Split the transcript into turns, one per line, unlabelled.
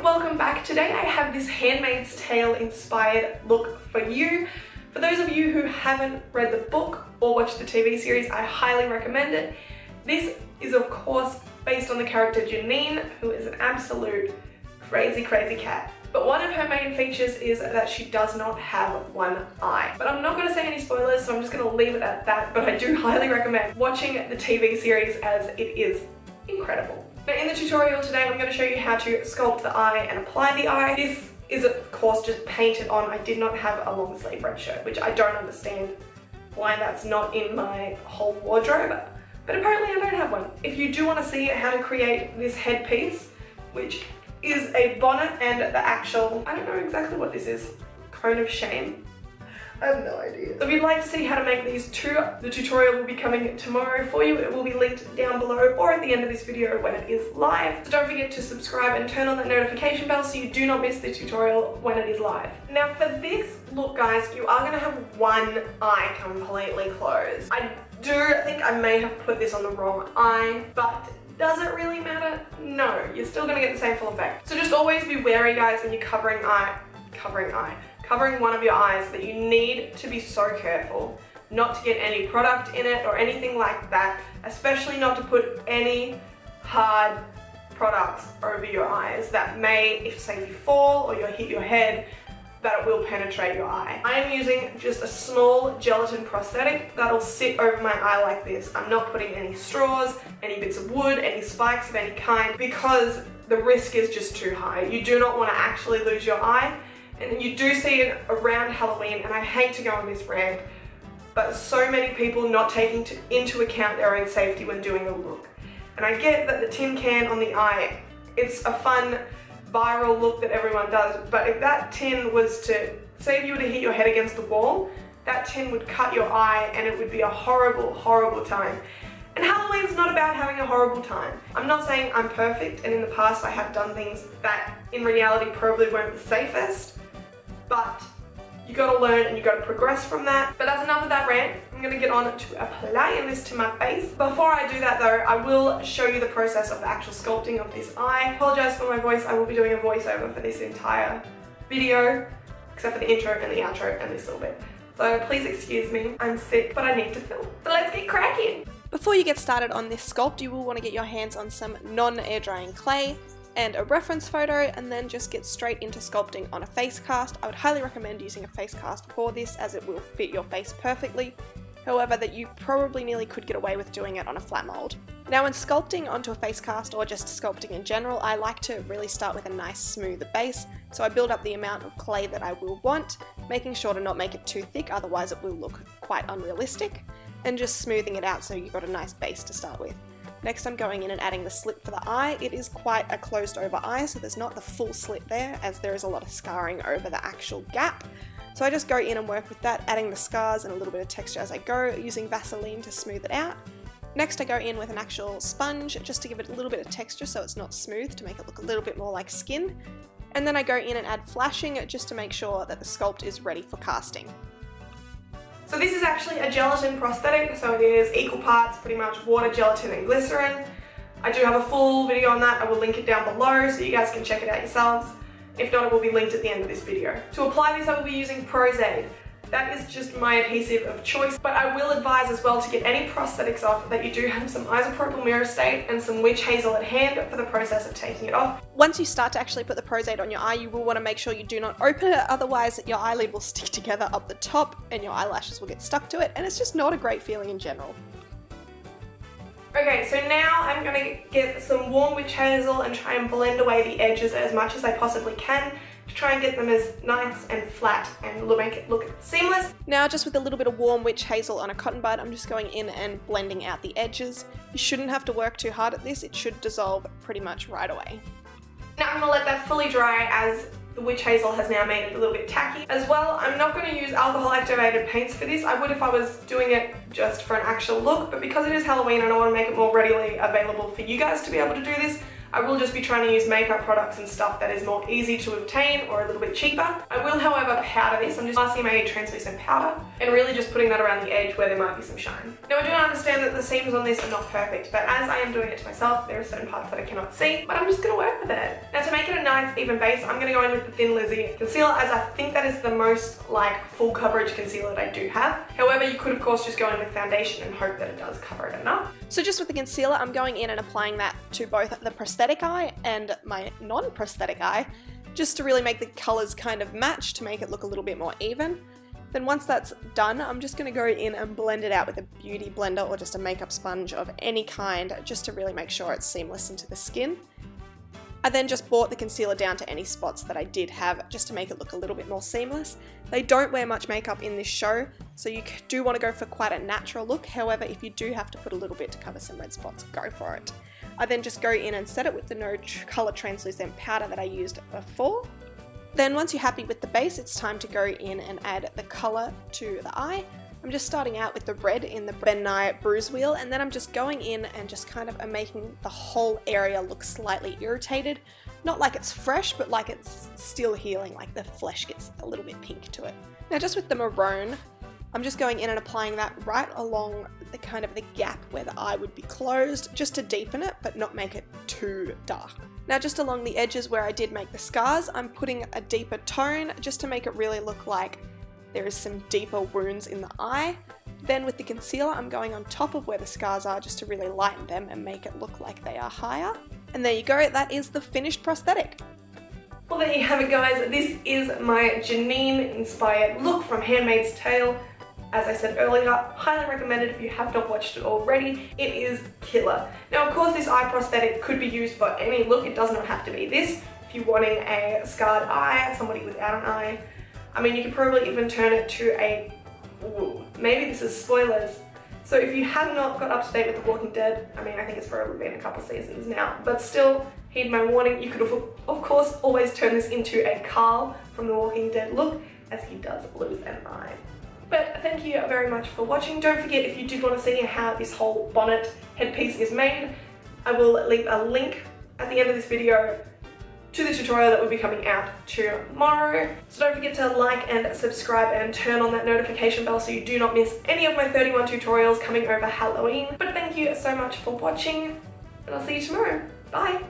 welcome back. Today I have this Handmaid's Tale inspired look for you. For those of you who haven't read the book or watched the TV series, I highly recommend it. This is of course based on the character Janine, who is an absolute crazy cat. But one of her main features is that she does not have one eye. But I'm not going to say any spoilers, so I'm just going to leave it at that. But I do highly recommend watching the TV series as it is incredible. Now in the tutorial today, I'm going to show you how to sculpt the eye and apply the eye. This is of course just painted on. I did not have a long sleeve red shirt, which I don't understand why that's not in my whole wardrobe. But apparently I don't have one. If you do want to see how to create this headpiece, which is a bonnet and the actual, I don't know exactly what this is, cone of shame. I have no idea. So if you'd like to see how to make these two, the tutorial will be coming tomorrow for you. It will be linked down below or at the end of this video when it is live. So don't forget to subscribe and turn on that notification bell so you do not miss the tutorial when it is live. Now for this look, guys, you are going to have one eye completely closed. I do think I may have put this on the wrong eye, but does it really matter? No, you're still going to get the same full effect. So just always be wary, guys, when you're covering one of your eyes, that you need to be so careful not to get any product in it or anything like that, especially not to put any hard products over your eyes that may, if say you fall or you hit your head, that it will penetrate your eye. I am using just a small gelatin prosthetic that'll sit over my eye like this. I'm not putting any straws, any bits of wood, any spikes of any kind, because the risk is just too high. You do not want to actually lose your eye. And you do see it around Halloween, and I hate to go on this rant, but so many people not taking into account their own safety when doing a look. And I get that the tin can on the eye, it's a fun viral look that everyone does, but if that tin was to, say if you were to hit your head against the wall, that tin would cut your eye and it would be a horrible time. And Halloween's not about having a horrible time. I'm not saying I'm perfect, and in the past I have done things that in reality probably weren't the safest, but you gotta learn and you gotta progress from that. But that's enough of that rant. I'm gonna get on to applying this to my face. Before I do that though, I will show you the process of the actual sculpting of this eye. I apologize for my voice. I will be doing a voiceover for this entire video, except for the intro and the outro and this little bit. So please excuse me, I'm sick, but I need to film. So let's get cracking.
Before you get started on this sculpt, you will want to get your hands on some non-air drying clay and a reference photo, and then just get straight into sculpting on a face cast. I would highly recommend using a face cast for this, as it will fit your face perfectly. However, that you probably nearly could get away with doing it on a flat mold. Now when sculpting onto a face cast, or just sculpting in general, I like to really start with a nice smooth base. So I build up the amount of clay that I will want, making sure to not make it too thick, otherwise it will look quite unrealistic, and just smoothing it out so you've got a nice base to start with. Next I'm going in and adding the slit for the eye. It is quite a closed over eye, so there's not the full slit there, as there is a lot of scarring over the actual gap. So I just go in and work with that, adding the scars and a little bit of texture as I go, using Vaseline to smooth it out. Next I go in with an actual sponge, just to give it a little bit of texture so it's not smooth, to make it look a little bit more like skin. And then I go in and add flashing, just to make sure that the sculpt is ready for casting.
So this is actually a gelatin prosthetic, so it is equal parts pretty much water, gelatin and glycerin. I do have a full video on that. I will link it down below so you guys can check it out yourselves. If not, it will be linked at the end of this video. To apply this, I will be using Prosthetic. That is just my adhesive of choice, but I will advise as well to get any prosthetics off that you do have some isopropyl myricate and some witch hazel at hand for the process of taking it off.
Once you start to actually put the Prosthetic on your eye, you will want to make sure you do not open it, otherwise your eyelid will stick together up the top and your eyelashes will get stuck to it, and it's just not a great feeling in general.
Okay, so now I'm going to get some warm witch hazel and try and blend away the edges as much as I possibly can, to try and get them as nice and flat and make it look seamless.
Now just with a little bit of warm witch hazel on a cotton bud, I'm just going in and blending out the edges. You shouldn't have to work too hard at this, it should dissolve pretty much right away.
Now I'm going to let that fully dry, as the witch hazel has now made it a little bit tacky. As well, I'm not going to use alcohol activated paints for this. I would if I was doing it just for an actual look, but because it is Halloween and I want to make it more readily available for you guys to be able to do this, I will just be trying to use makeup products and stuff that is more easy to obtain or a little bit cheaper. I will, however, powder this. I'm just passing my translucent powder and really just putting that around the edge where there might be some shine. Now, I do understand that the seams on this are not perfect, but as I am doing it to myself, there are certain parts that I cannot see, but I'm just going to work with it. Now, to make it a nice even base, I'm going to go in with the Thin Lizzy concealer, as I think that is the most like full coverage concealer that I do have. However, you could of course just go in with foundation and hope that it does cover it enough.
So just with the concealer, I'm going in and applying that to both the prosthetic eye and my non-prosthetic eye, just to really make the colours kind of match, to make it look a little bit more even. Then once that's done, I'm just going to go in and blend it out with a beauty blender or just a makeup sponge of any kind, just to really make sure it's seamless into the skin. I then just brought the concealer down to any spots that I did have, just to make it look a little bit more seamless. They don't wear much makeup in this show, so you do want to go for quite a natural look. However, if you do have to put a little bit to cover some red spots, go for it. I then just go in and set it with the No Colour translucent powder that I used before. Then once you're happy with the base, it's time to go in and add the colour to the eye. I'm just starting out with the red in the Ben Nye Bruise Wheel, and then I'm just going in and just kind of making the whole area look slightly irritated. Not like it's fresh, but like it's still healing, like the flesh gets a little bit pink to it. Now just with the maroon, I'm just going in and applying that right along the kind of the gap where the eye would be closed, just to deepen it, but not make it too dark. Now just along the edges where I did make the scars, I'm putting a deeper tone just to make it really look like there is some deeper wounds in the eye. Then with the concealer, I'm going on top of where the scars are just to really lighten them and make it look like they are higher. And there you go, that is the finished prosthetic.
Well, there you have it, guys. This is my Janine inspired look from Handmaid's Tale. As I said earlier, highly recommended if you have not watched it already. It is killer. Now, of course, this eye prosthetic could be used for any look. It does not have to be this. If you're wanting a scarred eye, somebody without an eye, I mean, you could probably even turn it to a, ooh, maybe this is spoilers. So if you have not got up to date with The Walking Dead, I mean, I think it's probably been a couple seasons now, but still, heed my warning, you could of course always turn this into a Carl from The Walking Dead look, as he does lose an eye. But thank you very much for watching. Don't forget, if you did want to see how this whole bonnet headpiece is made, I will leave a link at the end of this video to the tutorial that will be coming out tomorrow. So don't forget to like and subscribe and turn on that notification bell so you do not miss any of my 31 tutorials coming over Halloween. But thank you so much for watching, and I'll see you tomorrow. Bye!